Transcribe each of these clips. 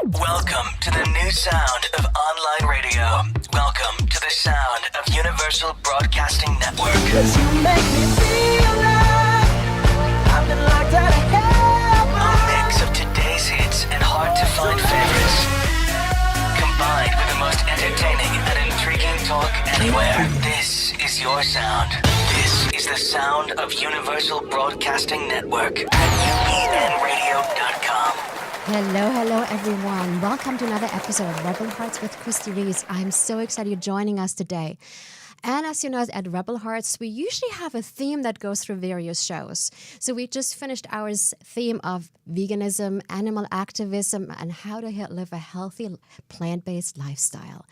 Welcome to the new sound of online radio. Welcome to the sound of Universal Broadcasting Network. 'Cause you make me feel like I've been locked out of heaven. A mix of today's hits and hard-to-find favorites, combined with the most entertaining and intriguing talk anywhere. This is your sound. This is the sound of Universal Broadcasting Network at unradio.com. Hello, everyone. Welcome to another episode of Rebel Hearts with Kristie. I'm so excited you're joining us today. And as you know, at Rebel Hearts, we usually have a theme that goes through various shows. So we just finished our theme of veganism, animal activism, and how to live a healthy plant-based lifestyle.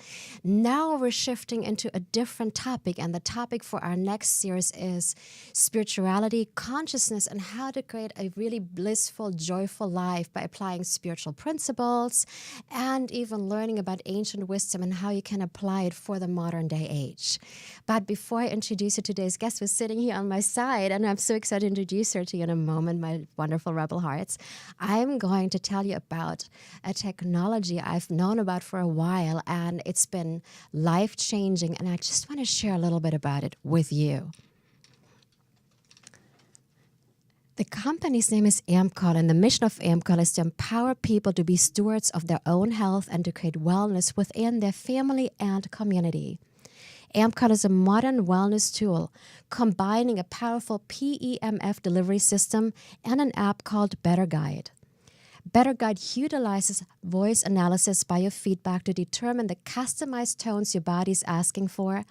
Now we're shifting into a different topic, and the topic for our next series is spirituality, consciousness, and how to create a really blissful, joyful life by applying spiritual principles and even learning about ancient wisdom and how you can apply it for the modern day age. But before I introduce you, today's guest was sitting here on my side, and I'm so excited to introduce her to you in a moment, my wonderful Rebel Hearts. I'm going to tell you about a technology I've known about for a while, and it's been life-changing, and I just want to share a little bit about it with you. The company's name is AMCOL, and the mission of AMCOL is to empower people to be stewards of their own health and to create wellness within their family and community. AMCOL is a modern wellness tool combining a powerful PEMF delivery system and an app called Better Guide. Better Guide utilizes voice analysis biofeedback to determine the customized tones your body is asking for,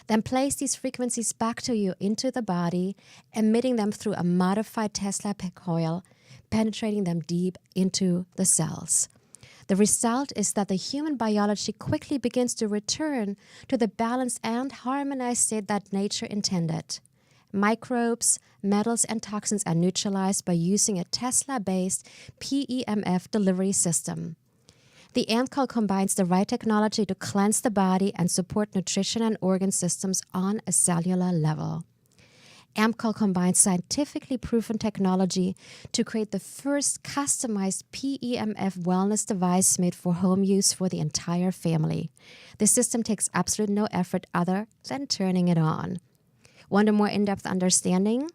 then place these frequencies back to you into the body, emitting them through a modified Tesla coil, penetrating them deep into the cells. The result is that the human biology quickly begins to return to the balanced and harmonized state that nature intended. Microbes, metals, and toxins are neutralized by using a Tesla-based PEMF delivery system. The AMCOL combines the right technology to cleanse the body and support nutrition and organ systems on a cellular level. AMCOL combines scientifically proven technology to create the first customized PEMF wellness device made for home use for the entire family. The system takes absolutely no effort other than turning it on. Want a more in-depth understanding?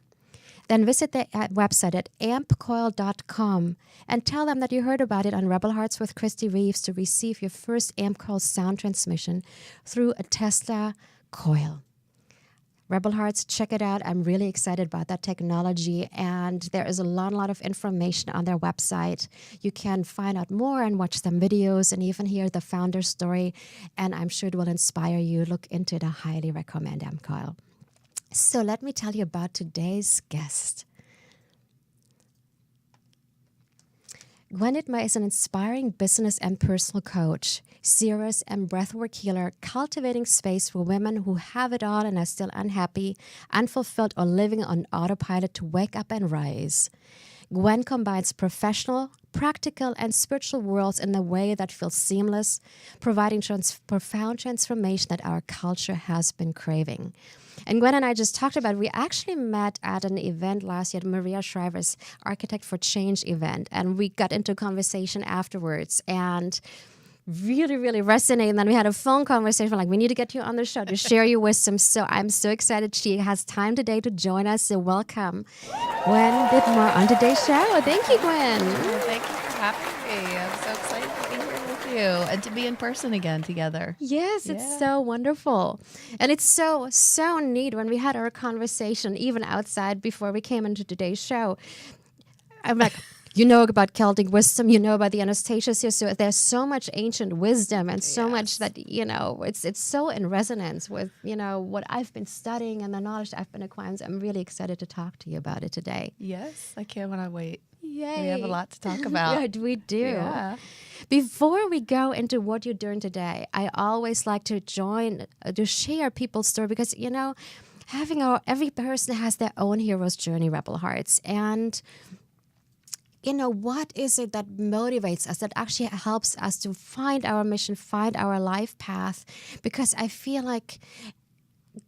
Then visit the website at ampcoil.com and tell them that you heard about it on Rebel Hearts with Kristie Reeves to receive your first AMCOL sound transmission through a Tesla coil. Rebel Hearts, check it out. I'm really excited about that technology, and there is a lot of information on their website. You can find out more and watch some videos and even hear the founder's story, and I'm sure it will inspire you. Look into it. I highly recommend AMCOL. So let me tell you about today's guest. Gwen Dittmar is an inspiring business and personal coach, Seeress and Breathwork Healer, cultivating space for women who have it all and are still unhappy, unfulfilled, or living on autopilot to wake up and rise. Gwen combines professional, practical, and spiritual worlds in a way that feels seamless, providing profound transformation that our culture has been craving. And Gwen and I just talked about, we actually met at an event last year at Maria Shriver's Architect for Change event, and we got into a conversation afterwards and really resonated. And then we had a phone conversation like, we need to get you on the show to share your wisdom. So I'm so excited she has time today to join us. So welcome, Gwen Dittmar, on today's show. Thank you, Gwen. Thank you for having me. I'm so excited to be here with you and to be in person again together. Yes, it's so wonderful. And it's so neat when we had our conversation, even outside before we came into today's show. I'm like, you know about Celtic wisdom, you know about the Anastasias here. So there's so much ancient wisdom and so much that, it's so in resonance with, what I've been studying and the knowledge I've been acquiring. So I'm really excited to talk to you about it today. Yes, I can't when I wait. Yay. We have a lot to talk about. Yeah, we do. Yeah. Before we go into what you're doing today, I always like to share people's story because, every person has their own hero's journey, Rebel Hearts. And what is it that motivates us, that actually helps us to find our mission, find our life path? Because I feel like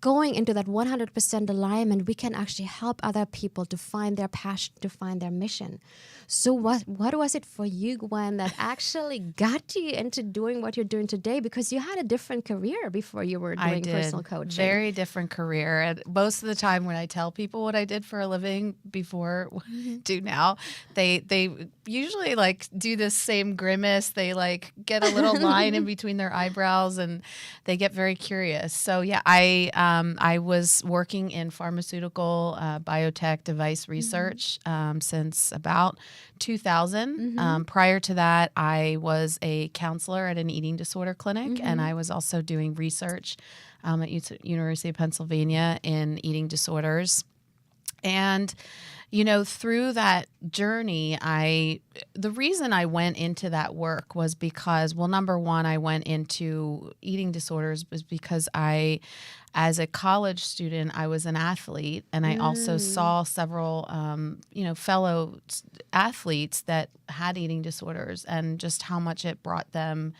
going into that 100% alignment, we can actually help other people to find their passion, to find their mission. So what was it for you, Gwen, that actually got you into doing what you're doing today? Because you had a different career before you were doing personal coaching. Very different career. And most of the time when I tell people what I did for a living before what I do now, they usually like do this same grimace. They like get a little line in between their eyebrows and they get very curious. So yeah, I was working in pharmaceutical biotech device research since about 2000. Prior to that, I was a counselor at an eating disorder clinic, and I was also doing research at University of Pennsylvania in eating disorders. And through that journey, the reason I went into that work was because, well, number one, I went into eating disorders was because as a college student, I was an athlete, and I also saw several, fellow athletes that had eating disorders, and just how much it brought them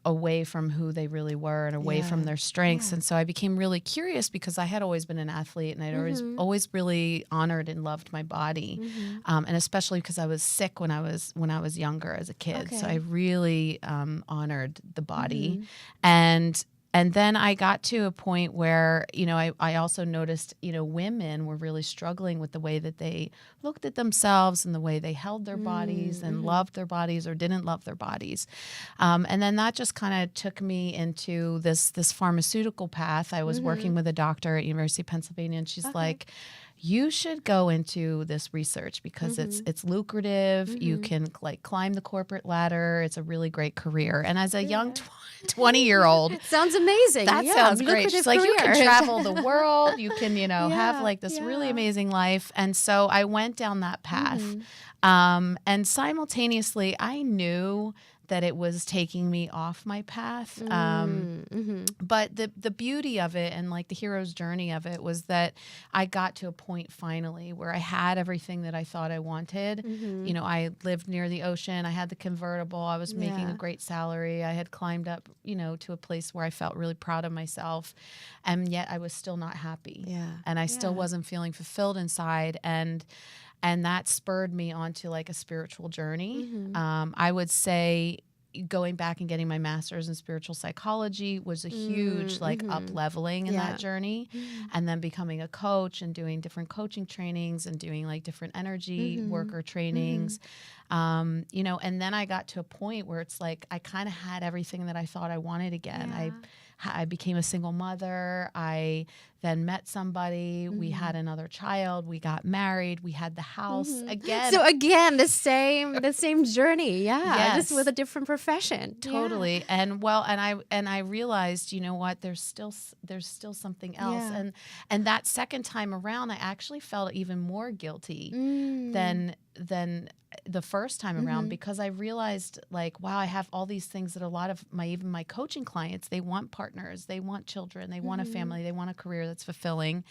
away from who they really were and away from their strengths. And so I became really curious because I had always been an athlete, and I'd always really honored and loved my body. And especially because I was sick when I was younger as a kid. So I really honored the body. And then I got to a point where, I also noticed, women were really struggling with the way that they looked at themselves and the way they held their bodies and loved their bodies or didn't love their bodies. And then that just kind of took me into this pharmaceutical path. I was working with a doctor at University of Pennsylvania, and she's like, you should go into this research because it's lucrative. You can like climb the corporate ladder. It's a really great career. And as a young 20-year-old, sounds amazing. That sounds great. She's like, you can travel the world. You can, have like this really amazing life. And so I went down that path. And simultaneously, I knew that it was taking me off my path. But the beauty of it and like the hero's journey of it was that I got to a point finally where I had everything that I thought I wanted. I lived near the ocean. I had the convertible. I was making a great salary. I had climbed up, to a place where I felt really proud of myself. And yet I was still not happy. And I still wasn't feeling fulfilled inside. And that spurred me onto like a spiritual journey. I would say going back and getting my master's in spiritual psychology was a huge like up-leveling in that journey. And then becoming a coach and doing different coaching trainings and doing like different energy worker trainings. And then I got to a point where it's like I kind of had everything that I thought I wanted again. I became a single mother. I then met somebody. We had another child. We got married. We had the house again. So again, the same journey. Just with a different profession. Totally. And I realized, you know what? There's still something else. And that second time around, I actually felt even more guilty than the first time around, because I realized like, wow, I have all these things that a lot of even my coaching clients, they want partners, they want children, they want a family, they want a career that's fulfilling.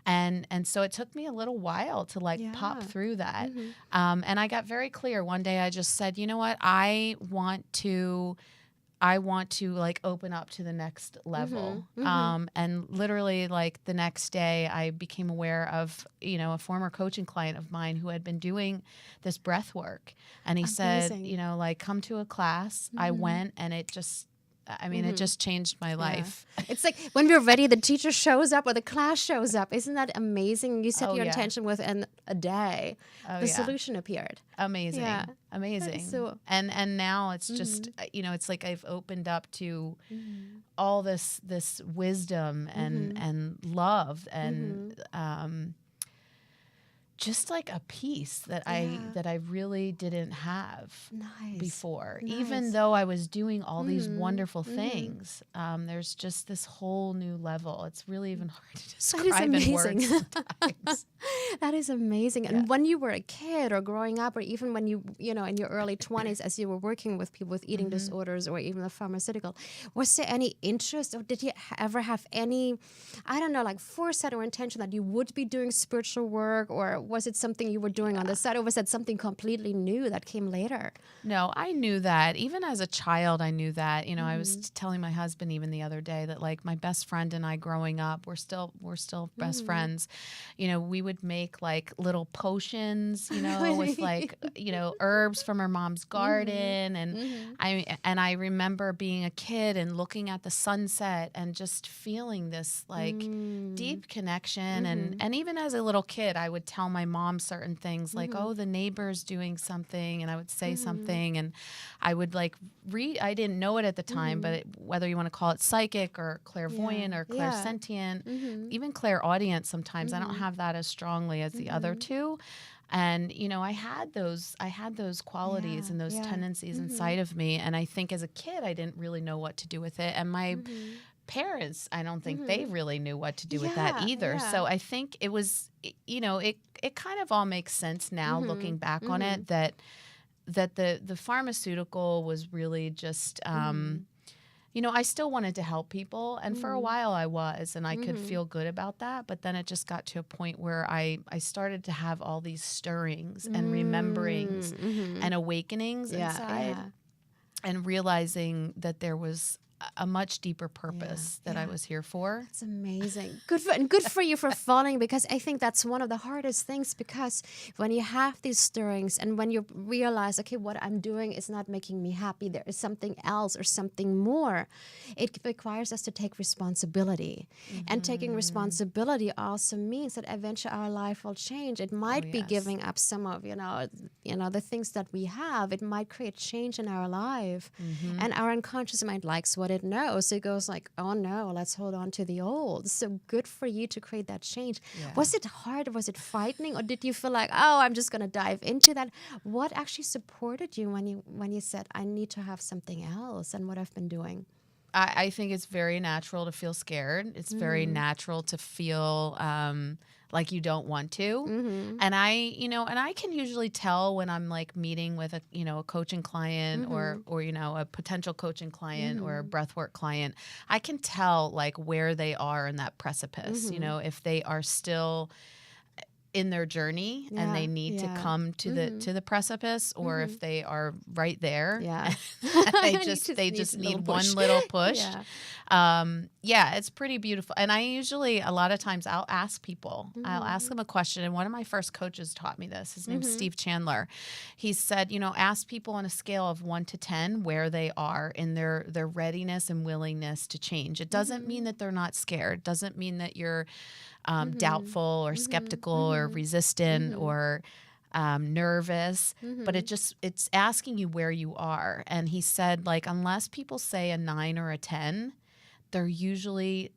And so it took me a little while to like pop through that. And I got very clear. One day I just said, you know what? I want to like open up to the next level. And literally like the next day I became aware of, a former coaching client of mine who had been doing this breath work. And he said, like come to a class. I went, and it just, it just changed my life. It's like when we're ready, the teacher shows up or the class shows up. Isn't that amazing? You set your intention within a day. The solution appeared. Amazing. Amazing. So, and now it's just, it's like I've opened up to all this wisdom and love and just like a peace that I really didn't have before. Even though I was doing all these wonderful things, there's just this whole new level. It's really even hard to describe in words sometimes. That is amazing. And when you were a kid or growing up, or even when you in your early 20s, as you were working with people with eating disorders or even the pharmaceutical, was there any interest, or did you ever have any, I don't know, like foresight or intention that you would be doing spiritual work, or was it something you were doing on the side, or was that something completely new that came later? No, I knew that. Even as a child, I knew that. You know, I was telling my husband even the other day that like my best friend and I growing up, we're still best friends. You know, we would make like little potions, you know, with like, you know, herbs from her mom's garden. And I remember being a kid and looking at the sunset and just feeling this like deep connection. And even as a little kid, I would tell my mom certain things like, oh, the neighbor's doing something. And I would say something, and I would like read. I didn't know it at the time, but whether you want to call it psychic or clairvoyant or clairsentient, even clairaudient sometimes, I don't have that as strongly as the other two. And, you know, I had those qualities and those tendencies inside of me. And I think as a kid, I didn't really know what to do with it. And my parents, I don't think they really knew what to do with that either. So I think it was, you know, it kind of all makes sense now looking back on it, that the pharmaceutical was really just, you know, I still wanted to help people. And for a while I was, and I could feel good about that. But then it just got to a point where I started to have all these stirrings and rememberings and awakenings inside, and realizing that there was a much deeper purpose that I was here for. It's amazing. Good for you for following, because I think that's one of the hardest things, because when you have these stirrings and when you realize, okay, what I'm doing is not making me happy, there is something else or something more, it requires us to take responsibility. And taking responsibility also means that eventually our life will change. It might be giving up some of, you know, the things that we have. It might create change in our life. And our unconscious mind likes what it knows. It goes like, oh no, let's hold on to the old. So good for you to create that change. Was it hard? Was it frightening? Or did you feel like, oh, I'm just going to dive into that? What actually supported you when you said, I need to have something else than what I've been doing? I think it's very natural to feel scared. It's very natural to feel like you don't want to. And I can usually tell when I'm like meeting with a coaching client or a potential coaching client or a breathwork client. I can tell like where they are in that precipice, you know, if they are still in their journey and they need to come to the precipice, or if they are right there. They just need one little push. It's pretty beautiful. And I usually, a lot of times I'll ask people, I'll ask them a question. And one of my first coaches taught me this. His name's Steve Chandler. He said, you know, ask people on a scale of 1 to 10 where they are in their readiness and willingness to change. It doesn't mean that they're not scared. It doesn't mean that you're doubtful or skeptical or resistant or nervous, but it's asking you where you are. And he said, like, unless people say a 9 or a 10, they're usually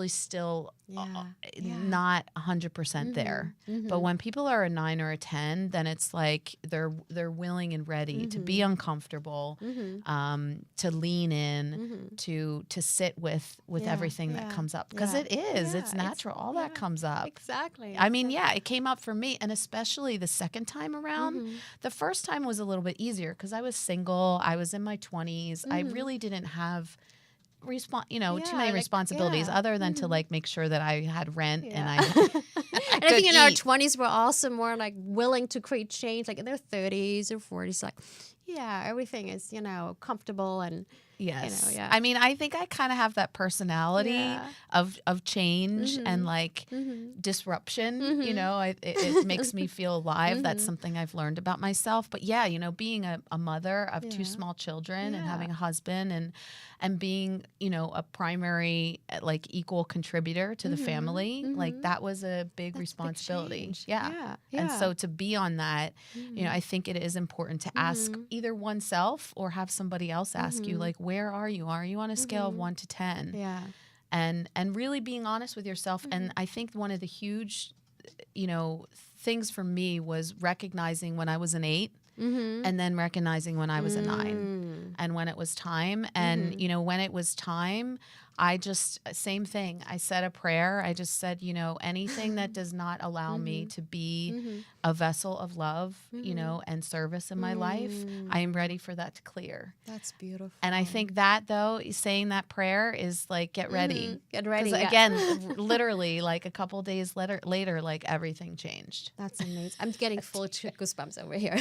still not 100% there. But when people are a 9 or a 10, then it's like they're willing and ready to be uncomfortable, to lean in, to sit with everything that comes up, because it's natural. All that comes up. Exactly. I mean, it came up for me, and especially the second time around. The first time was a little bit easier because I was single. I was in my 20s. I really didn't have too many responsibilities other than to like make sure that I had rent and I and I think in our 20s we're also more like willing to create change, like in their 30s or 40s, like everything is, you know, comfortable and I mean, I think I kind of have that personality of change and like disruption. You know, it makes me feel alive. That's something I've learned about myself. But you know, being a mother of 2 small children and having a husband and being, you know, a primary like equal contributor to the family, like that was a big responsibility. And so to be on that, you know, I think it is important to ask either oneself or have somebody else ask you, like, where are you? Are you on a scale of 1 to 10? And really being honest with yourself. And I think one of the huge, you know, things for me was recognizing when I was an 8 and then recognizing when I was a 9 and when it was time. And, you know, when it was time, I just, same thing. I said a prayer. I just said, you know, anything that does not allow me to be a vessel of love, you know, and service in my life, I am ready for that to clear. That's beautiful. And I think that, though, saying that prayer is like, get ready. Get ready. 'Cause again, literally, like a couple days later, like everything changed. That's amazing. I'm getting full goosebumps over here.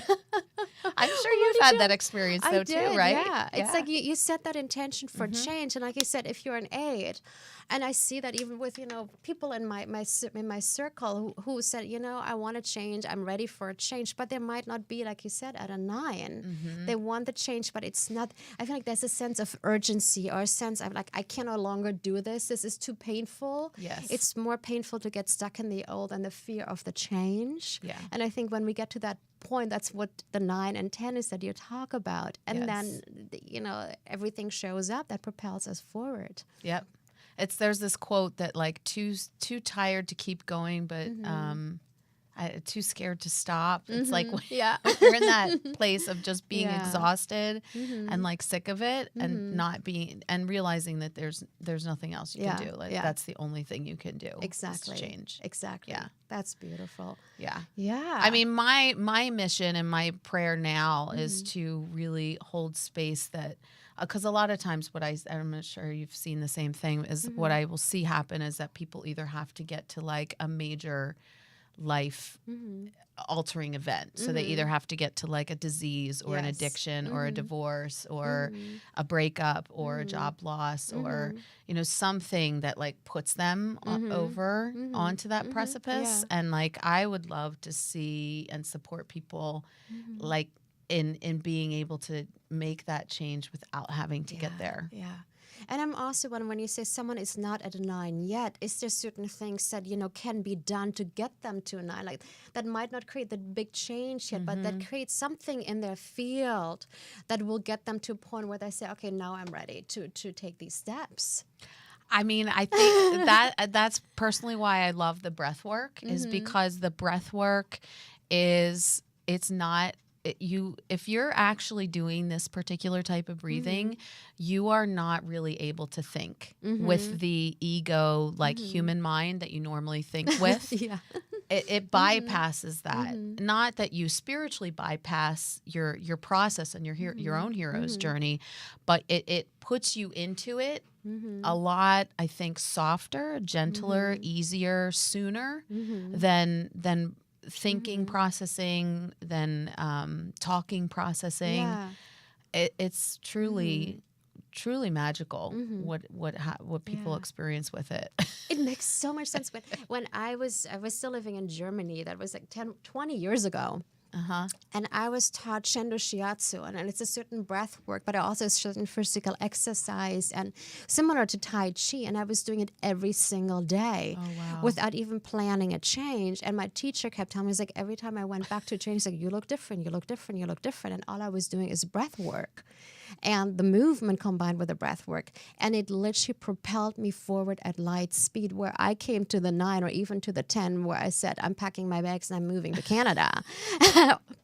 I'm sure you've had that experience, though, too, right? Yeah. It's like you set that intention for change. And like you said, if you're an 8, and I see that even with, you know, people in my circle who said, you know, I want to change. I'm ready for a change. But there might not be, like you said, at a 9. They want the change, but it's not. I feel like there's a sense of urgency or a sense of like, I can no longer do this. This is too painful. Yes. It's more painful to get stuck in the old and the fear of the change. Yeah. And I think when we get to that point, that's what the 9 and 10 is that you talk about. And then, you know, everything shows up that propels us forward. Yep. There's this quote that like too tired to keep going, but too scared to stop. It's like when you're in that place of just being exhausted and like sick of it and not being and realizing that there's nothing else you can do. Like that's the only thing you can do. Exactly. Is to change. Exactly. Yeah. That's beautiful. Yeah. Yeah. I mean, my mission and my prayer now is to really hold space that, because a lot of times I'm not sure you've seen the same thing, is what I will see happen is that people either have to get to like a major life altering event. So they either have to get to like a disease or an addiction or a divorce or a breakup or a job loss or, you know, something that like puts them over onto that precipice. Yeah. And like, I would love to see and support people like in being able to make that change without having to get there. Yeah. And I'm also when you say someone is not at a 9 yet, is there certain things that, you know, can be done to get them to a 9? Like that might not create the big change yet, but that creates something in their field that will get them to a point where they say, okay, now I'm ready to take these steps. I mean, I think that's personally why I love the breath work is because the breath work it's not if you're actually doing this particular type of breathing, you are not really able to think with the ego, like human mind that you normally think with. It bypasses that. Not that you spiritually bypass your process and your own hero's journey, but it puts you into it a lot, I think, softer, gentler, easier, sooner than thinking processing, than talking processing. It's truly magical what people experience with it. It makes so much sense. When I was still living in Germany, that was like 20 years ago. And I was taught Shendo Shiatsu, and it's a certain breath work, but also a certain physical exercise, and similar to Tai Chi. And I was doing it every single day without even planning a change. And my teacher kept telling me, like every time I went back to a change, he's like, you look different, you look different, you look different. And all I was doing is breath work. And the movement combined with the breath work. And it literally propelled me forward at light speed, where I came to the 9 or even to the 10, where I said, I'm packing my bags and I'm moving to Canada.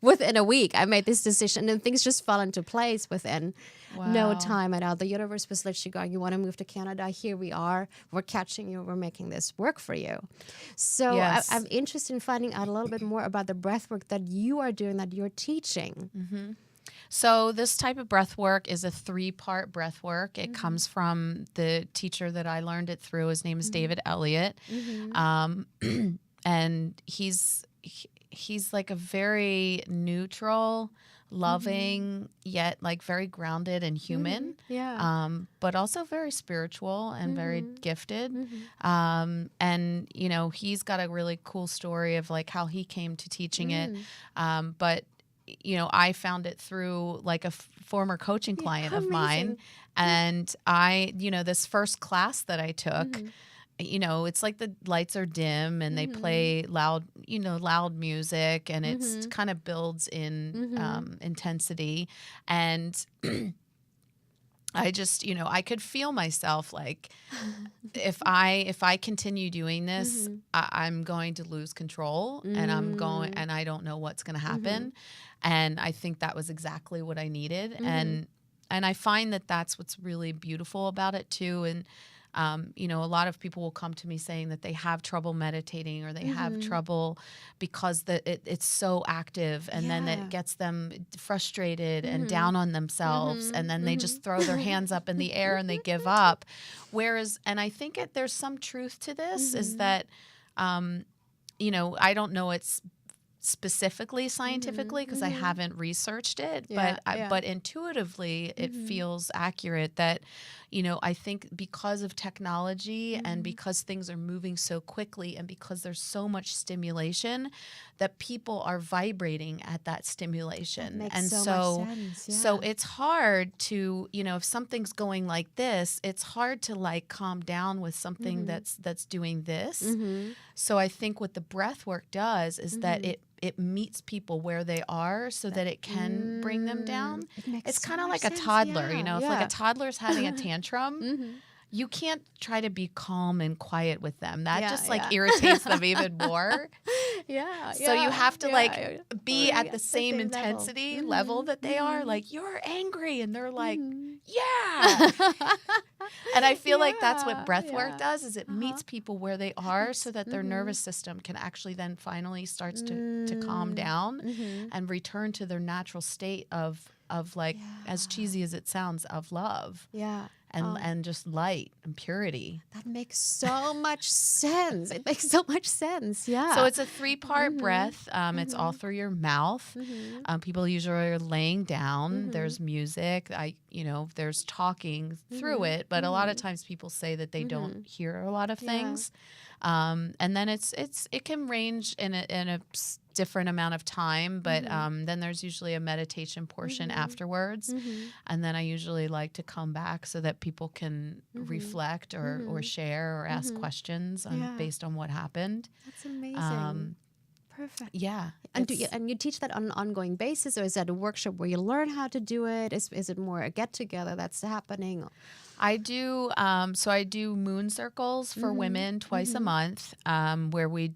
Within a week, I made this decision, and things just fell into place within no time at all. The universe was literally going, you want to move to Canada? Here we are. We're catching you. We're making this work for you. So I'm interested in finding out a little bit more about the breath work that you are doing, that you're teaching. So this type of breath work is a 3-part breath work. It comes from the teacher that I learned it through. His name is David Elliott. And he's like a very neutral, loving, yet like very grounded and human. But also very spiritual and very gifted. And, you know, he's got a really cool story of like how he came to teaching it. But you know, I found it through like a former coaching client of mine. And this first class that I took, you know, it's like the lights are dim and they play loud music, and it's kind of builds in intensity. And I just, you know, I could feel myself like if I continue doing this, I'm going to lose control, and I don't know what's going to happen. And I think that was exactly what I needed. And I find that that's what's really beautiful about it too. And A lot of people will come to me saying that they have trouble meditating or they have trouble because it's so active, and then it gets them frustrated and down on themselves, and then they just throw their hands up in the air and they give up. Whereas, and I think there's some truth to this, is that, I don't know it's specifically scientifically because I haven't researched it, but intuitively it feels accurate that, I think because of technology and because things are moving so quickly and because there's so much stimulation, that people are vibrating at that stimulation. That makes And so much sense. Yeah. so it's hard to, if something's going like this, it's hard to like calm down with something that's doing this. So I think what the breath work does is that it meets people where they are so that it can bring them down. It's kind of like a toddler, if like a toddler's having a tantrum, you can't try to be calm and quiet with them. That just like irritates them even more. So you have to be at the same intensity level that they are. Like, you're angry, and they're like, yeah. And I feel like that's what breath work does, is it meets people where they are so that their nervous system can actually then finally starts to calm down and return to their natural state of like, as cheesy as it sounds, of love. Yeah. And just light and purity. That makes so much sense. It makes so much sense. Yeah. So it's a 3-part breath. It's all through your mouth. People usually are laying down. There's music. There's talking through it. But a lot of times people say that they don't hear a lot of things. And then it can range in a different amount of time, but then there's usually a meditation portion afterwards, and then I usually like to come back so that people can reflect or share or ask questions based on what happened. That's amazing. Perfect. Yeah. And you teach that on an ongoing basis, or is that a workshop where you learn how to do it? Is it more a get together that's happening? I do. So I do moon circles for women twice a month, where we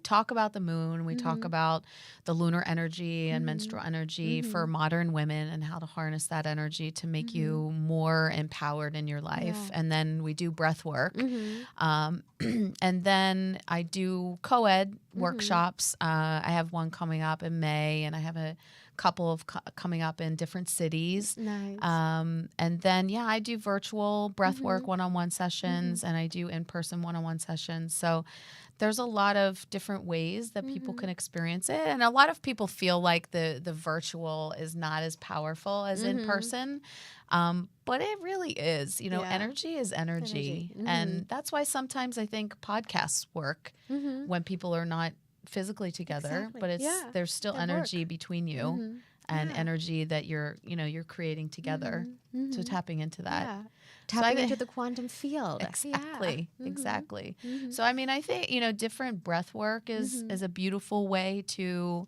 talk about the moon. We talk about the lunar energy and menstrual energy for modern women and how to harness that energy to make you more empowered in your life. Yeah. And then we do breath work. And then I do co-ed workshops. I have one coming up in May, and I have a couple of coming up in different cities. Nice. And then, I do virtual breath work one-on-one sessions, and I do in-person one-on-one sessions. So there's a lot of different ways that people can experience it. And a lot of people feel like the virtual is not as powerful as in person. But it really is. Energy is energy. And that's why sometimes I think podcasts work when people are not physically together, but there's still energy between you and energy that you're creating together. So tapping into that. Yeah. Tapping into the quantum field. Exactly. Exactly. So I think, different breath work is a beautiful way to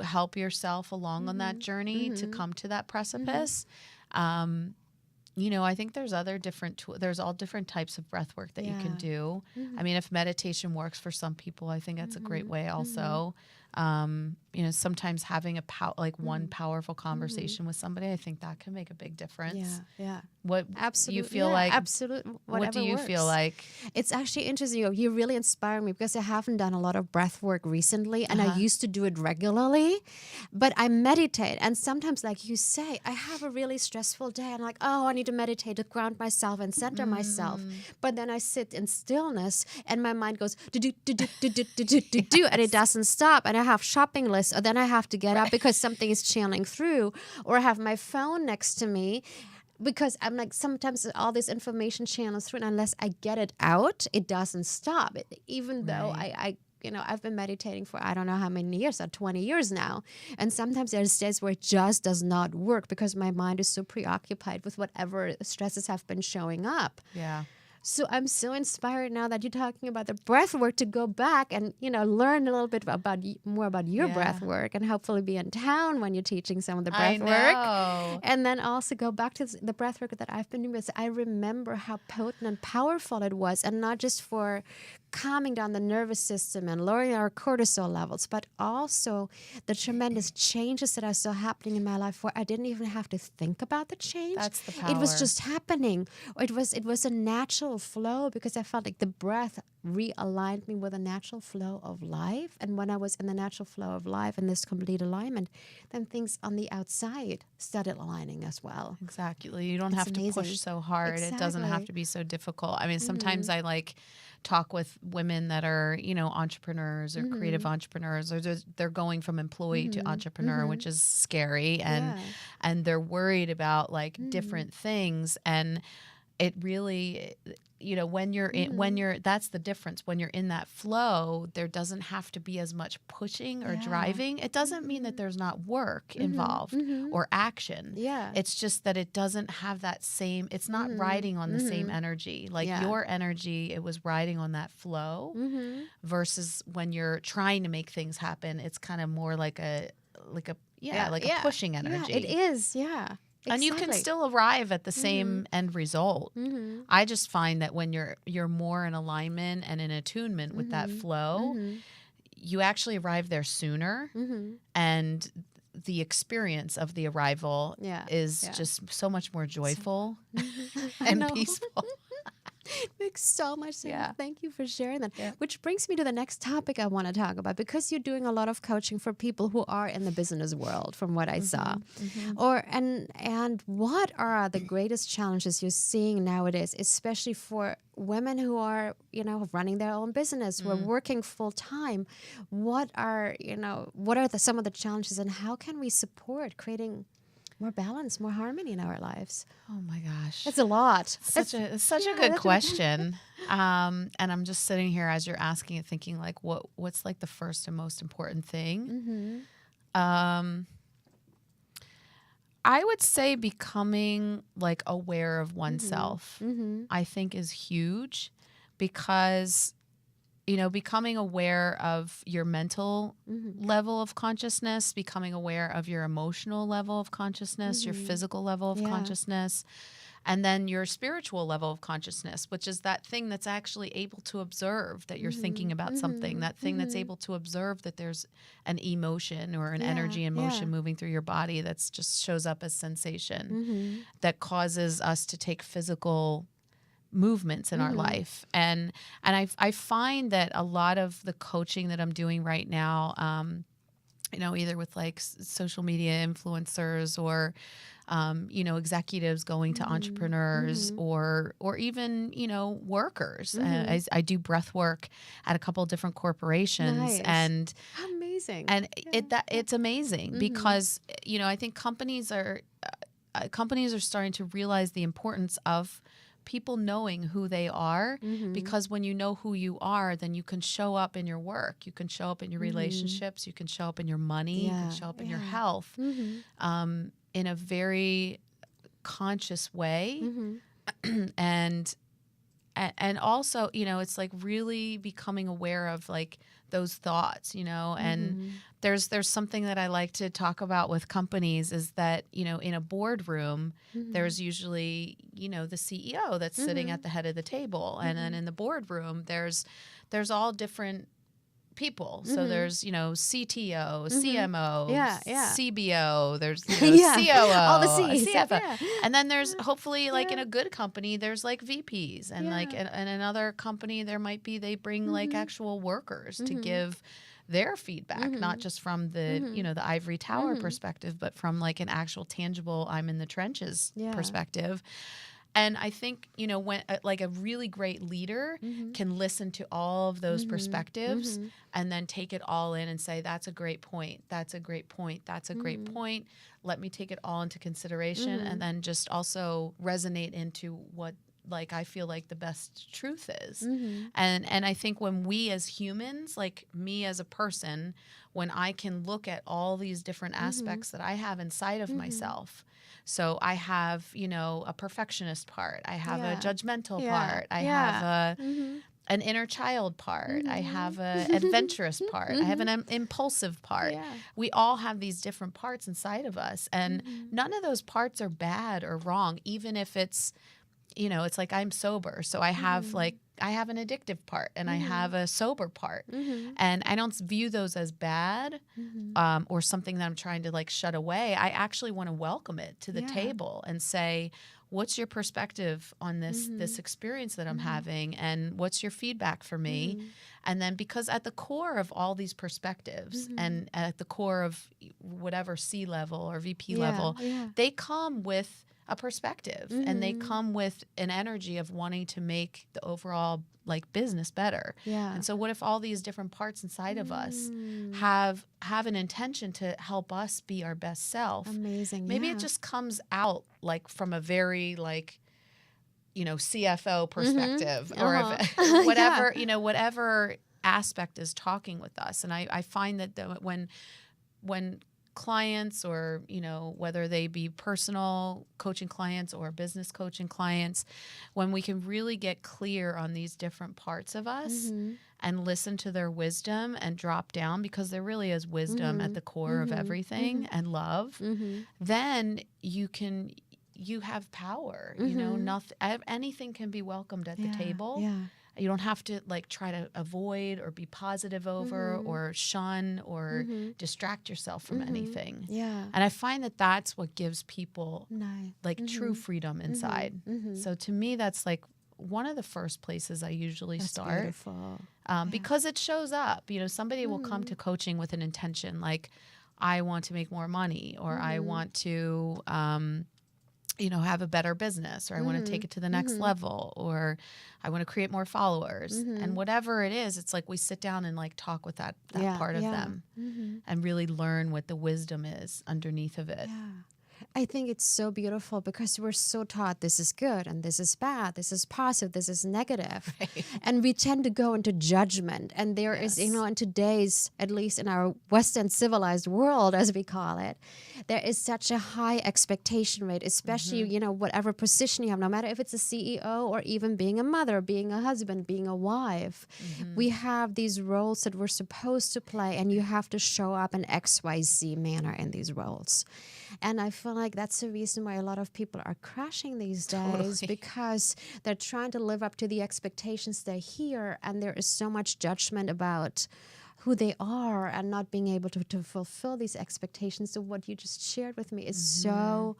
help yourself along on that journey to come to that precipice. I think there's there's all different types of breath work that you can do. If meditation works for some people, I think that's a great way also. Sometimes having one powerful conversation with somebody, I think that can make a big difference. Yeah. What absolutely, you feel like? Absolutely. What do you feel like? It's actually interesting. You really inspire me because I haven't done a lot of breath work recently, and I used to do it regularly, but I meditate. And sometimes, like you say, I have a really stressful day. I'm like, I need to meditate to ground myself and center myself. But then I sit in stillness, and my mind goes do, and it doesn't stop. And I have shopping lists, or then I have to get up because something is channeling through, or I have my phone next to me. Because I'm like, sometimes all this information channels through, and unless I get it out, it doesn't stop. Even though I've been meditating for I don't know how many years, 20 years now. And sometimes there's days where it just does not work because my mind is so preoccupied with whatever stresses have been showing up. Yeah. So I'm so inspired now that you're talking about the breath work to go back and, learn a little bit more about your breath work, and hopefully be in town when you're teaching some of the breath work. And then also go back to the breath work that I've been doing. I remember how potent and powerful it was, and not just for calming down the nervous system and lowering our cortisol levels, but also the tremendous changes that are still happening in my life where I didn't even have to think about the change. That's the power. It was just happening. It was a natural flow because I felt like the breath realigned me with a natural flow of life. And when I was in the natural flow of life and this complete alignment, then things on the outside started aligning as well. Exactly. You don't It's have to push amazing. so hard. It doesn't have Exactly. to be so difficult. I mean, sometimes I like talk with women that are, entrepreneurs or creative entrepreneurs, or they're going from employee to entrepreneur, which is scary. And they're worried about like different things. And it really, when you're that's the difference. When you're in that flow, there doesn't have to be as much pushing or driving. It doesn't mean that there's not work involved or action. Yeah. It's just that it doesn't have that same, it's not riding on the same energy. Like your energy, it was riding on that flow versus when you're trying to make things happen, it's kind of more like a pushing energy. Yeah, it is. Yeah. And you can still arrive at the same end result. I just find that when you're more in alignment and in attunement with that flow, you actually arrive there sooner. And the experience of the arrival is just so much more joyful and peaceful. It makes so much sense. Yeah. Thank you for sharing that. Yeah. Which brings me to the next topic I want to talk about, because you're doing a lot of coaching for people who are in the business world, from what I saw. And what are the greatest challenges you're seeing nowadays, especially for women who are, running their own business, who are working full time? What are some of the challenges, and how can we support creating more balance, more harmony in our lives? Oh my gosh. It's a lot. Such a good question. And I'm just sitting here as you're asking it, thinking like, what's like the first and most important thing? I would say becoming like aware of oneself, I think is huge, because becoming aware of your mental level of consciousness, becoming aware of your emotional level of consciousness, your physical level of consciousness, and then your spiritual level of consciousness, which is that thing that's actually able to observe that you're thinking about something, that thing that's able to observe that there's an emotion or an energy and motion moving through your body that's just shows up as sensation that causes us to take physical movements in our life. And I find that a lot of the coaching that I'm doing right now, either with like social media influencers or, executives going to entrepreneurs or even, workers. I do breath work at a couple of different corporations. Nice. And amazing. And it's amazing because, I think companies are starting to realize the importance of people knowing who they are, because when you know who you are, then you can show up in your work, you can show up in your relationships, you can show up in your money, you can show up in your health in a very conscious way. And also, it's like really becoming aware of like those thoughts, and there's something that I like to talk about with companies is that, in a boardroom, there's usually, the CEO that's sitting at the head of the table. And then in the boardroom, there's all different people. So there's, CTO, CMO, CBO, there's COO, all the C's. CFO. And then there's hopefully like in a good company, there's like VPs and like in another company, they bring like actual workers to give their feedback, not just from the, the ivory tower perspective, but from like an actual tangible, I'm in the trenches perspective. And I think, when like a really great leader can listen to all of those perspectives and then take it all in and say, that's a great point. That's a great point. That's a great point. Let me take it all into consideration and then just also resonate into what like I feel like the best truth is. And I think when we as humans, like me as a person, when I can look at all these different aspects that I have inside of myself. So I have, a perfectionist part. I have a judgmental part. I have an inner child part. I have an adventurous part. I have an impulsive part. We all have these different parts inside of us. And none of those parts are bad or wrong, even if it's it's like I'm sober. So I have I have an addictive part and I have a sober part. And I don't view those as bad or something that I'm trying to like shut away. I actually want to welcome it to the table and say, what's your perspective on this experience that I'm having, and what's your feedback for me? And then, because at the core of all these perspectives and at the core of whatever C level or VP level, they come with a perspective and they come with an energy of wanting to make the overall like business better. And so what if all these different parts inside of us have an intention to help us be our best self? Amazing. Maybe it just comes out like from a very like, CFO perspective or if, whatever, whatever aspect is talking with us. And I find that when clients or, whether they be personal coaching clients or business coaching clients, when we can really get clear on these different parts of us and listen to their wisdom and drop down, because there really is wisdom at the core of everything and love, then you have power, nothing, anything can be welcomed at the table. You don't have to like try to avoid or be positive over or shun or distract yourself from anything. And I find that that's what gives people like true freedom inside. So to me, that's like one of the first places I usually start. Beautiful. Because it shows up. Somebody will come to coaching with an intention like, I want to make more money, or I want to have a better business, or I want to take it to the next level, or I want to create more followers. And whatever it is, it's like we sit down and like talk with that part of them and really learn what the wisdom is underneath of it. I think it's so beautiful because we're so taught this is good and this is bad, this is positive, this is negative. And we tend to go into judgment. And there is, in today's, at least in our Western civilized world, as we call it, there is such a high expectation rate, especially, whatever position you have, no matter if it's a CEO or even being a mother, being a husband, being a wife. We have these roles that we're supposed to play, and you have to show up in XYZ manner in these roles. And I feel like that's the reason why a lot of people are crashing these days, because they're trying to live up to the expectations they hear, and there is so much judgment about who they are and not being able to fulfill these expectations. So what you just shared with me is so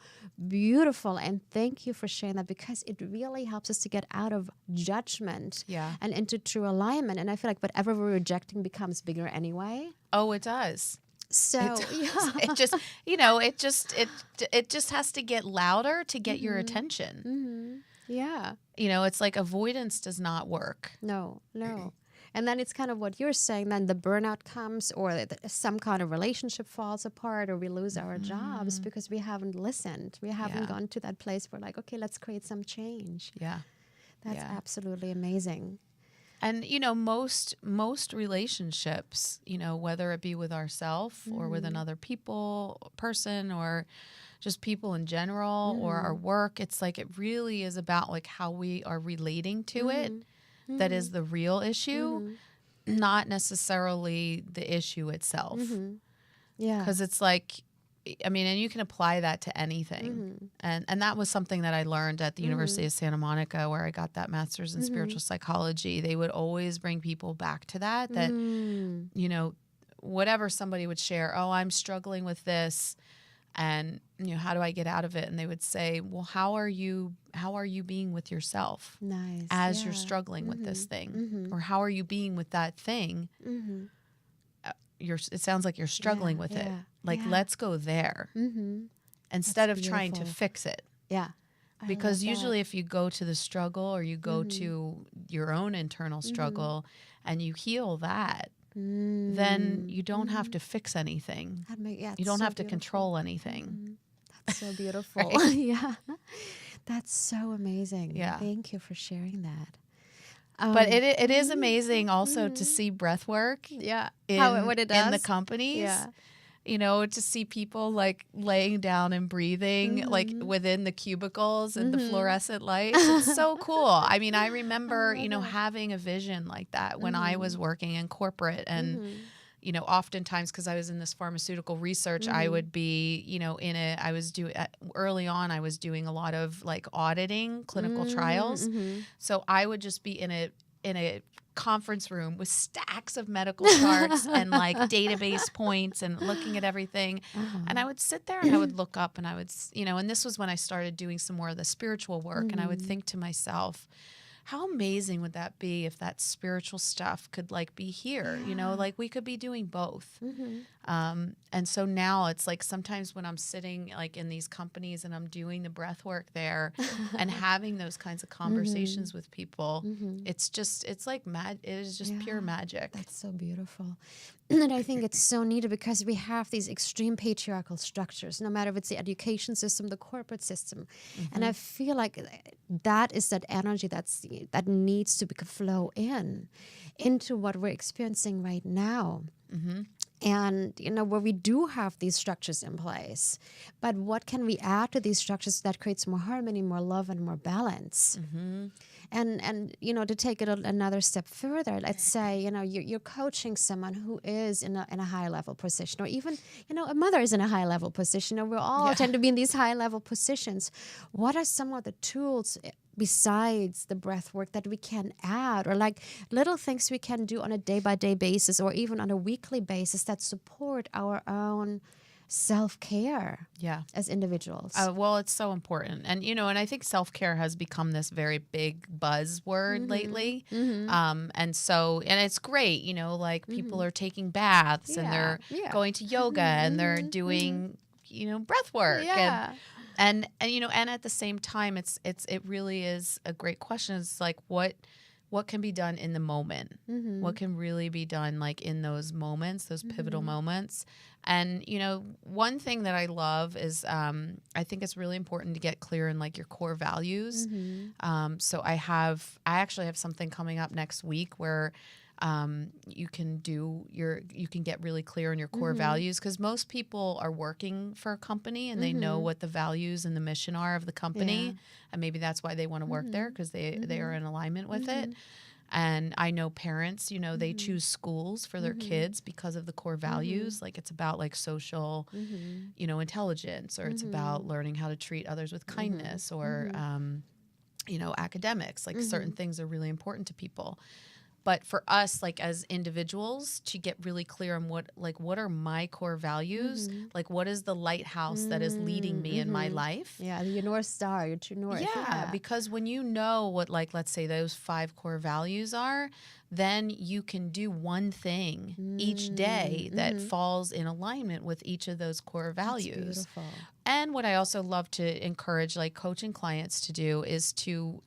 beautiful, and thank you for sharing that, because it really helps us to get out of judgment and into true alignment. And I feel like whatever we're rejecting becomes bigger anyway. Oh, it does. So it just has to get louder to get your attention. It's like avoidance does not work. No. And then it's kind of what you're saying, then the burnout comes, or some kind of relationship falls apart, or we lose our jobs because we haven't listened. We haven't gone to that place where like, okay, let's create some change. That's absolutely amazing. And, most relationships, whether it be with ourselves or with another person or just people in general or our work, it's like it really is about like how we are relating to it. That is the real issue, not necessarily the issue itself. Because it's like, and you can apply that to anything. And that was something that I learned at the University of Santa Monica, where I got that master's in spiritual psychology. They would always bring people back to that, whatever somebody would share, oh, I'm struggling with this, and how do I get out of it? And they would say, well, how are you being with yourself as you're struggling with this thing? Or how are you being with that thing? It sounds like you're struggling with it. Like, let's go there instead of trying to fix it. Because usually if you go to the struggle, or you go to your own internal struggle and you heal that, then you don't have to fix anything. You don't have to control anything. That's so beautiful. That's so amazing. Thank you for sharing that. But it is amazing also to see breath work what it does in the companies. To see people like laying down and breathing like within the cubicles and the fluorescent lights. It's so cool. I remember, having a vision like that when I was working in corporate, and oftentimes because I was in this pharmaceutical research, I would be, early on, I was doing a lot of like auditing clinical trials. So I would just be in a conference room with stacks of medical charts and like database points and looking at everything. And I would sit there and I would look up and I would, and this was when I started doing some more of the spiritual work. And I would think to myself, how amazing would that be if that spiritual stuff could like be here, like we could be doing both. And so now it's like sometimes when I'm sitting like in these companies and I'm doing the breath work there and having those kinds of conversations with people, it's like it is just pure magic. That's so beautiful. And I think it's so neat because we have these extreme patriarchal structures, no matter if it's the education system, the corporate system. And I feel like that is that energy that needs to flow into what we're experiencing right now. And, where we do have these structures in place, but what can we add to these structures that creates more harmony, more love, and more balance? And to take it another step further, let's say, you're coaching someone who is in a high level position, or even, a mother is in a high level position, or we all tend to be in these high level positions. What are some of the tools besides the breath work that we can add, or like little things we can do on a day-by-day basis or even on a weekly basis that support our own self-care as individuals? Well, it's so important. And, and I think self-care has become this very big buzzword lately. And it's great, like people are taking baths and they're going to yoga and they're doing, breath work. And at the same time, it really is a great question. It's like what can be done in the moment? What can really be done like in those moments, those pivotal moments? And one thing that I love is I think it's really important to get clear in like your core values. So I actually have something coming up next week where you can get really clear on your core values, because most people are working for a company and they know what the values and the mission are of the company, and maybe that's why they want to work there, because they are in alignment with it. And I know parents, they choose schools for their kids because of the core values. Like it's about like social, intelligence, or it's about learning how to treat others with kindness, or academics. Like certain things are really important to people. But for us, like as individuals, to get really clear on what are my core values, like what is the lighthouse that is leading me in my life? Yeah, your North Star, your true north. Yeah, because when you know what, like, let's say those 5 core values are, then you can do one thing each day that falls in alignment with each of those core values. That's beautiful. And what I also love to encourage like coaching clients to do is to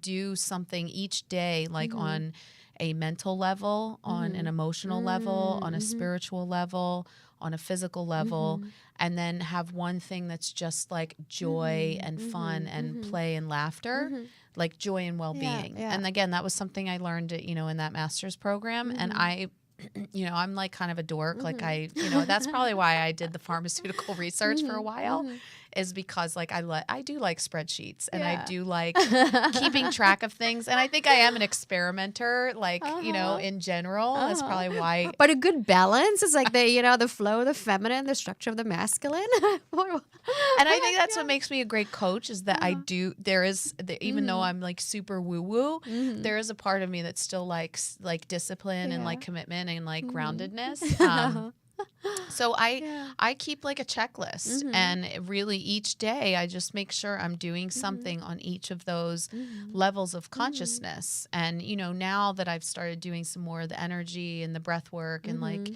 do something each day, like on a mental level, on an emotional level, on a spiritual level, on a physical level, and then have one thing that's just like joy and fun and play and laughter, like joy and well-being. And again, that was something I learned, in that master's program. And I'm like kind of a dork. Like that's probably why I did the pharmaceutical research for a while, is because like I do like spreadsheets, and I do like keeping track of things. And I think I am an experimenter, like, in general. That's probably why. But a good balance is like the flow of the feminine, the structure of the masculine. And I think that's what makes me a great coach, is that even though I'm like super woo-woo, there is a part of me that still likes like discipline and like commitment and like groundedness. So I keep like a checklist, and really each day I just make sure I'm doing something on each of those levels of consciousness. And, now that I've started doing some more of the energy and the breath work and like,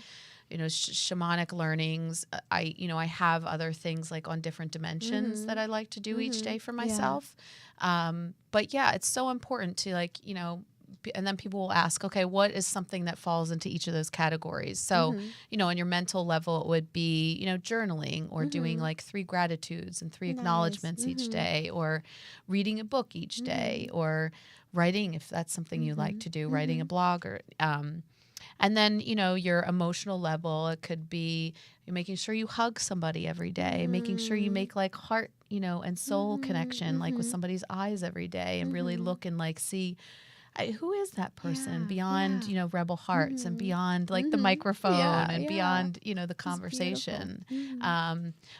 shamanic learnings, I have other things like on different dimensions that I like to do each day for myself. But yeah, it's so important to like, and then people will ask, okay, what is something that falls into each of those categories? So, on your mental level, it would be, journaling, or doing like 3 gratitudes and 3 acknowledgements each day, or reading a book each day, or writing, if that's something you like to do, writing a blog, or, and then, your emotional level, it could be making sure you hug somebody every day, making sure you make like heart, and soul connection, like with somebody's eyes every day, and really look and like see who is that person Yeah, beyond, yeah. Rebel Hearts and beyond like the microphone and beyond, the conversation,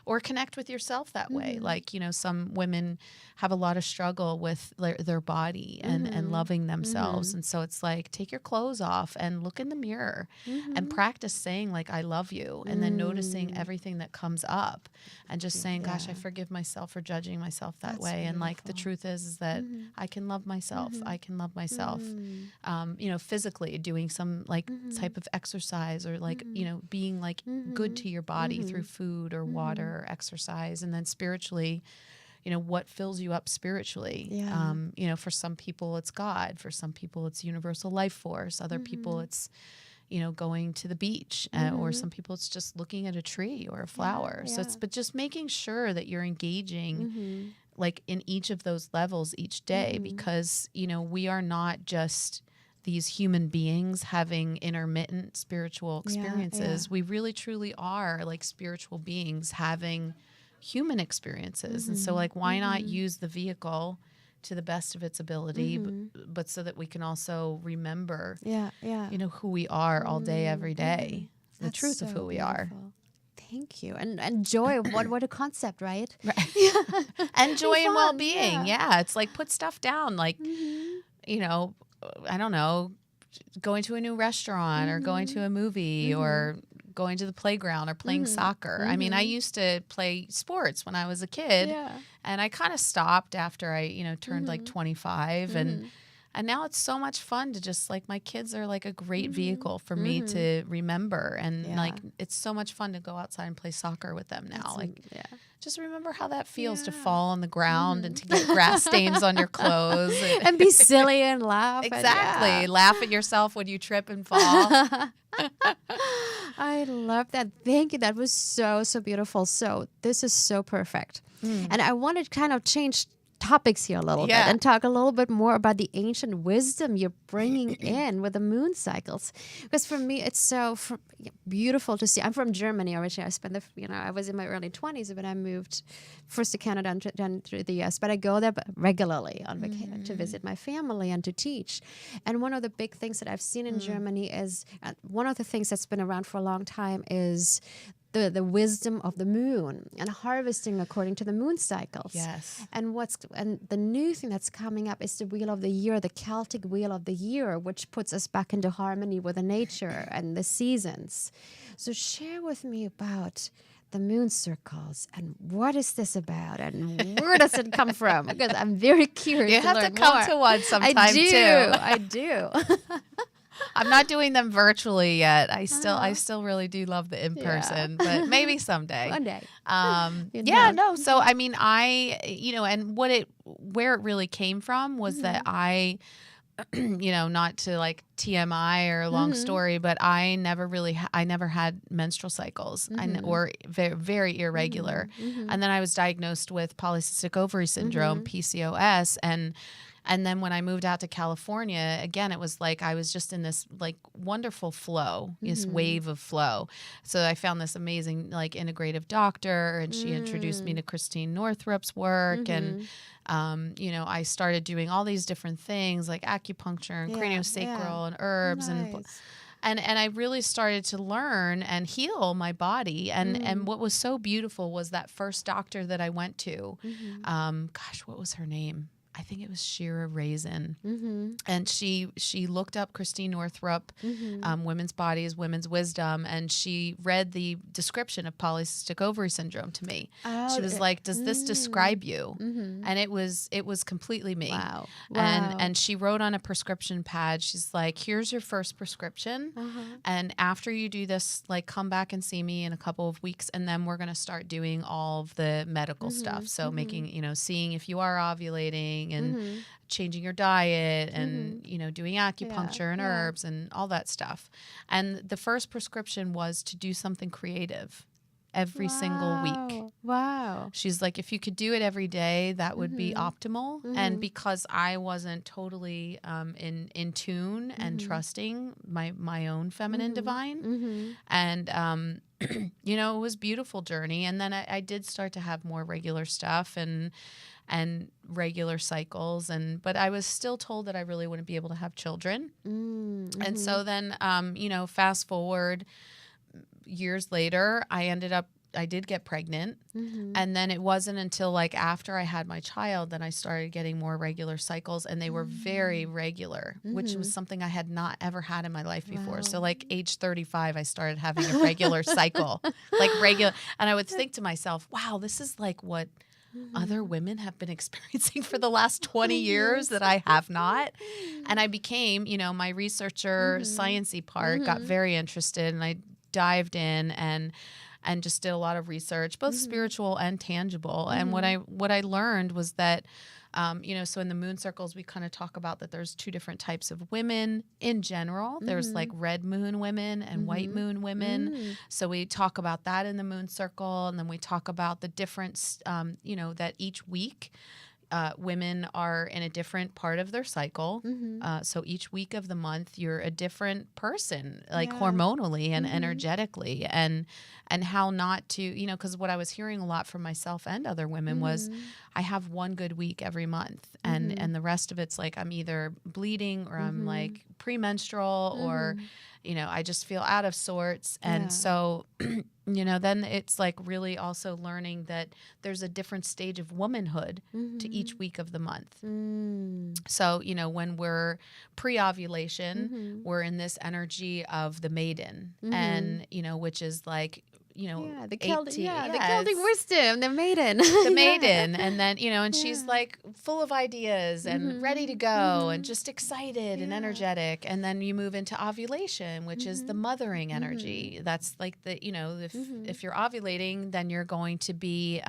or connect with yourself that way. Like, some women have a lot of struggle with their body and loving themselves. And so it's like, take your clothes off and look in the mirror and practice saying like, I love you. And then noticing everything that comes up and just saying, gosh, I forgive myself for judging myself that way. And like, the truth is that I can love myself. I can love myself. Physically doing some like type of exercise or like, being like good to your body through food or water or exercise. And then spiritually, what fills you up spiritually. For some people it's God, for some people it's universal life force, other people it's, going to the beach, or some people it's just looking at a tree or a flower. So but just making sure that you're engaging like in each of those levels each day, because, we are not just these human beings having intermittent spiritual experiences. We really truly are like spiritual beings having human experiences. And so like, why not use the vehicle to the best of its ability, but so that we can also remember, who we are all day, every day, the That's truth of so who we are. Thank you. And joy, what a concept, right? And joy and fun, well-being. Yeah. It's like, put stuff down. Like, I don't know, going to a new restaurant or going to a movie or going to the playground or playing soccer. I mean, I used to play sports when I was a kid, and I kind of stopped after I, turned like 25, and now it's so much fun to just like, my kids are like a great vehicle for me to remember, and like, it's so much fun to go outside and play soccer with them now. Just remember how that feels to fall on the ground and to get grass stains on your clothes And be silly and laugh. Exactly. Laugh at yourself when you trip and fall. I love that. Thank you. That was so beautiful. So this is so perfect. And I wanted to kind of change topics here a little bit and talk a little bit more about the ancient wisdom you're bringing in with the moon cycles, because for me it's so beautiful to see. I'm from Germany originally. I spent I was in my early 20s when I moved first to Canada and then to the US, but I go there regularly on vacation to visit my family and to teach. And one of the big things that I've seen in Germany is one of the things that's been around for a long time is the wisdom of the moon and harvesting according to the moon cycles. Yes. And the new thing that's coming up is the wheel of the year, the Celtic wheel of the year, which puts us back into harmony with the nature and the seasons. So share with me about the moon circles and what is this about and where does it come from? Because I'm very curious. You have to come to one sometime too. I do. I'm not doing them virtually yet. I still really do love the in-person, but maybe someday. One day. So I mean, and where it really came from was that I, not to like TMI or a long story, but I never had menstrual cycles or very, very irregular. And then I was diagnosed with polycystic ovary syndrome, PCOS, and then when I moved out to California, again, it was like I was just in this like wonderful flow, this wave of flow. So I found this amazing like integrative doctor, and she introduced me to Kristie Northrup's work, and I started doing all these different things like acupuncture and craniosacral and herbs and I really started to learn and heal my body. And what was so beautiful was that first doctor that I went to. What was her name? I think it was Shira Raisin. And she looked up Kristie Northrup, Women's Bodies, Women's Wisdom, and she read the description of polycystic ovary syndrome to me. She was like, does this describe you? And it was completely me. Wow. And she wrote on a prescription pad, she's like, here's your first prescription. And after you do this, like, come back and see me in a couple of weeks, and then we're going to start doing all of the medical stuff. So making, seeing if you are ovulating, and changing your diet and, doing acupuncture and herbs and all that stuff. And the first prescription was to do something creative every single week. Wow. She's like, if you could do it every day, that would be optimal. And because I wasn't totally in tune and trusting my own feminine divine, and you know, it was a beautiful journey. And then I did start to have more regular stuff and regular cycles. But I was still told that I really wouldn't be able to have children. Mm-hmm. And so then, you know, fast forward years later, I did get pregnant. Mm-hmm. And then it wasn't until like after I had my child that I started getting more regular cycles, and they were very regular, which was something I had not ever had in my life before. Wow. So like age 35, I started having a regular cycle, like regular. And I would think to myself, wow, this is like what other women have been experiencing for the last 20 years that I have not. And I became, you know, my researcher, sciencey part got very interested, and I dived in and just did a lot of research, both spiritual and tangible. And what I learned was that, you know, so in the moon circles, we kind of talk about that there's two different types of women in general. There's like red moon women and white moon women. So we talk about that in the moon circle. And then we talk about the difference, you know, that each week, women are in a different part of their cycle. So each week of the month, you're a different person, like hormonally and energetically, and how not to, you know, because what I was hearing a lot from myself and other women was, I have one good week every month, and the rest of it's like I'm either bleeding or I'm like premenstrual or, you know, I just feel out of sorts. And so, you know, then it's like really also learning that there's a different stage of womanhood to each week of the month. So, you know, when we're pre-ovulation, we're in this energy of the maiden, and, you know, which is like, you know, the 18, the Celtic wisdom, the maiden. the maiden. And then, you know, and she's like full of ideas and ready to go and just excited and energetic. And then you move into ovulation, which is the mothering energy. That's like the, you know, if you're ovulating, then you're going to be,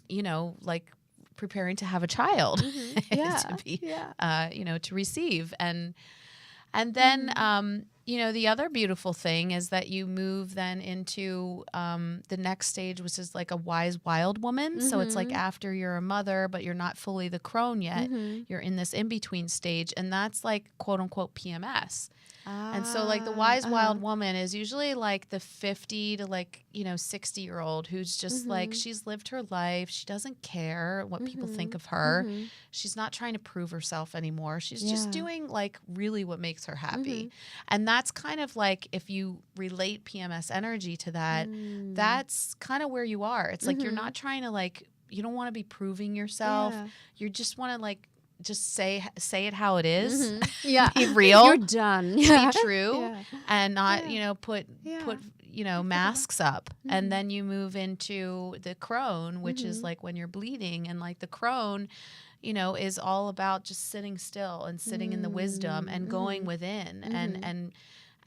you know, like preparing to have a child, to be, you know, to receive. And then, you know, the other beautiful thing is that you move then into the next stage, which is like a wise wild woman. So it's like after you're a mother, but you're not fully the crone yet. You're in this in-between stage, and that's like quote unquote PMS. And so like the wise wild woman is usually like the 50 to like, you know, 60-year-old who's just like, she's lived her life. She doesn't care what people think of her. She's not trying to prove herself anymore. She's just doing like really what makes her happy. And that's kind of like, if you relate PMS energy to that, that's kind of where you are. It's like, you're not trying to like, you don't want to be proving yourself. You just want to like, just say it how it is. Be real. You're done. Be true, and not you know put you know masks up. And then you move into the crone, which is like when you're bleeding, and like the crone, you know, is all about just sitting still and sitting in the wisdom and going within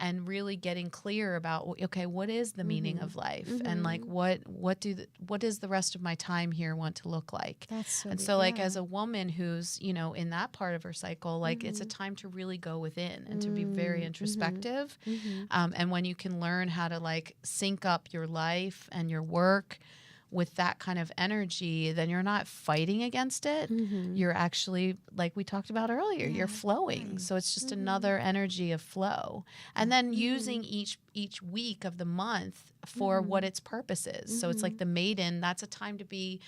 and really getting clear about, okay, what is the meaning of life, and like what does the rest of my time here want to look like? So like as a woman who's, you know, in that part of her cycle, like it's a time to really go within and to be very introspective. And when you can learn how to like sync up your life and your work with that kind of energy, then you're not fighting against it. You're actually, like we talked about earlier, you're flowing. So it's just another energy of flow. And then using each week of the month for what its purpose is. So it's like the maiden, that's a time to be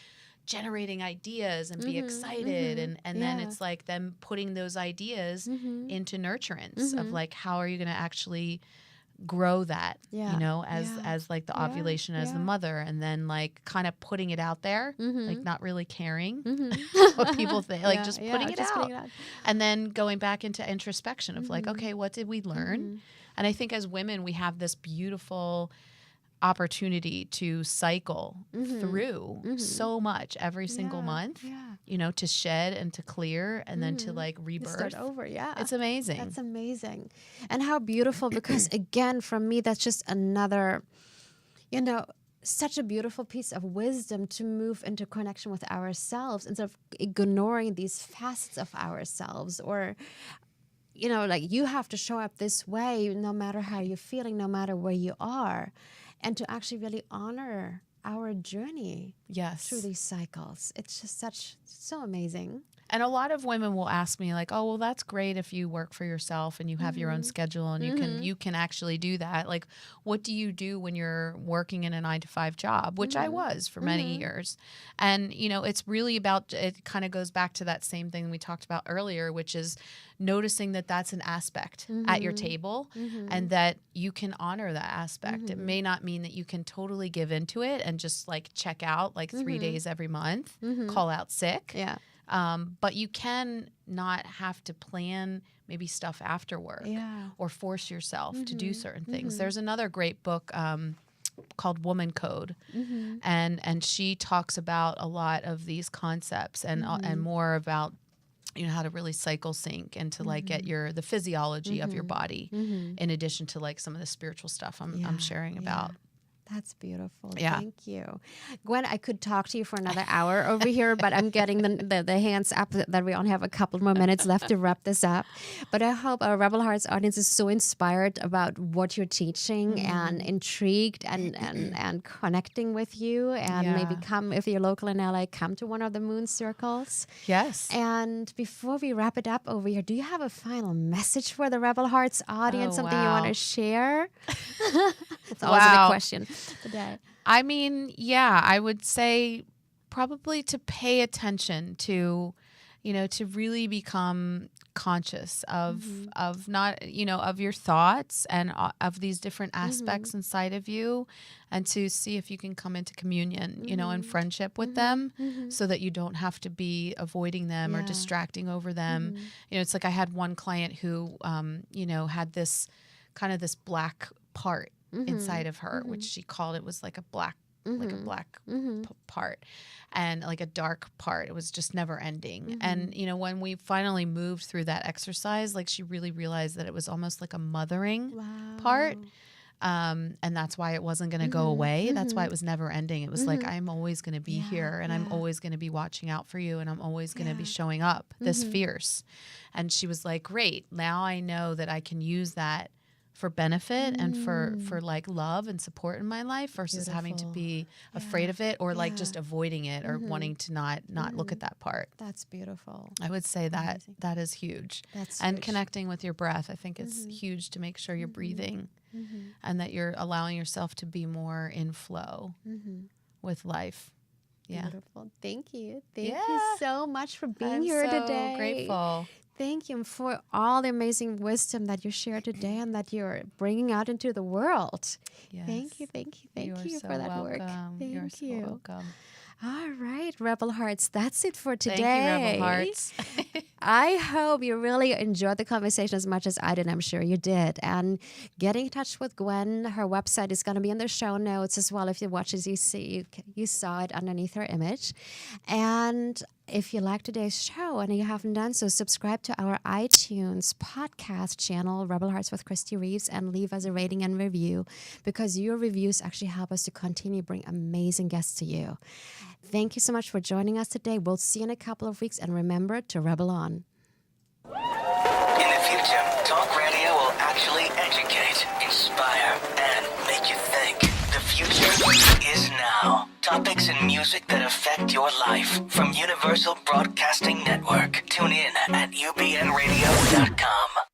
generating ideas and be excited. And then it's like them putting those ideas into nurturance of like, how are you going to actually grow that, you know, as like the ovulation as the mother, and then like kind of putting it out there, like not really caring what people think, like just putting it out. And then going back into introspection of like, okay, what did we learn? And I think as women, we have this beautiful opportunity to cycle through so much every single month, you know, to shed and to clear and then to like rebirth. Start over, It's amazing. That's amazing. And how beautiful, because again, from me, that's just another, you know, such a beautiful piece of wisdom to move into connection with ourselves instead of ignoring these facets of ourselves, or you know, like you have to show up this way no matter how you're feeling, no matter where you are. And to actually really honor our journey Yes. through these cycles. It's just so amazing. And a lot of women will ask me like, oh, well, that's great if you work for yourself and you have your own schedule and you can actually do that. Like, what do you do when you're working in a 9-to-5 job, which I was for many years. And, it's really about, it kind of goes back to that same thing we talked about earlier, which is noticing that that's an aspect at your table and that you can honor that aspect. It may not mean that you can totally give into it and just like check out like 3 days every month, call out sick. Yeah. But you can not have to plan maybe stuff after work or force yourself to do certain things. There's another great book called Woman Code, and she talks about a lot of these concepts and more about how to really cycle sync and to like get the physiology of your body in addition to like some of the spiritual stuff I'm sharing about. That's beautiful. Yeah. Thank you. Gwen, I could talk to you for another hour over here, but I'm getting the hands up that we only have a couple more minutes left to wrap this up. But I hope our Rebel Hearts audience is so inspired about what you're teaching and intrigued and connecting with you. And maybe come, if you're local in LA, come to one of the moon circles. Yes. And before we wrap it up over here, do you have a final message for the Rebel Hearts audience? Something you want to share? It's always a big question today. I mean, I would say probably to pay attention to, to really become conscious of not, of your thoughts and of these different aspects inside of you, and to see if you can come into communion, and friendship with them so that you don't have to be avoiding them or distracting over them. It's like I had one client who, had this kind of this black part inside of her, which she called, it was like a black part and like a dark part. It was just never ending. And, when we finally moved through that exercise, like she really realized that it was almost like a mothering part. And that's why it wasn't going to go away. That's why it was never ending. It was like, I'm always going to be here and I'm always going to be watching out for you and I'm always going to be showing up this fierce. And she was like, great. Now I know that I can use that for benefit and for like love and support in my life versus having to be afraid of it or like just avoiding it or wanting to not look at that part. That's beautiful. I would say that that is huge. That's and huge. Connecting with your breath. I think it's huge to make sure you're breathing and that you're allowing yourself to be more in flow with life. Yeah. Beautiful. Thank you. Thank you so much for being here today. I'm so grateful. Thank you for all the amazing wisdom that you shared today and that you're bringing out into the world. Yes. Thank you so for that welcome. work. You're Thank you. So welcome. All right, Rebel Hearts, that's it for today. Thank you, Rebel Hearts. I hope you really enjoyed the conversation as much as I did. I'm sure you did. And getting in touch with Gwen, her website is going to be in the show notes as well. If you watch this, you saw it underneath her image. And if you like today's show and you haven't done so, subscribe to our iTunes podcast channel, Rebel Hearts with Kristie Reeves, and leave us a rating and review because your reviews actually help us to continue bring amazing guests to you. Thank you so much for joining us today. We'll see you in a couple of weeks, and remember to rebel on. In the future, talk radio will actually educate, inspire, and make you think. The future is now. Topics and music that affect your life from Universal Broadcasting Network. Tune in at ubnradio.com.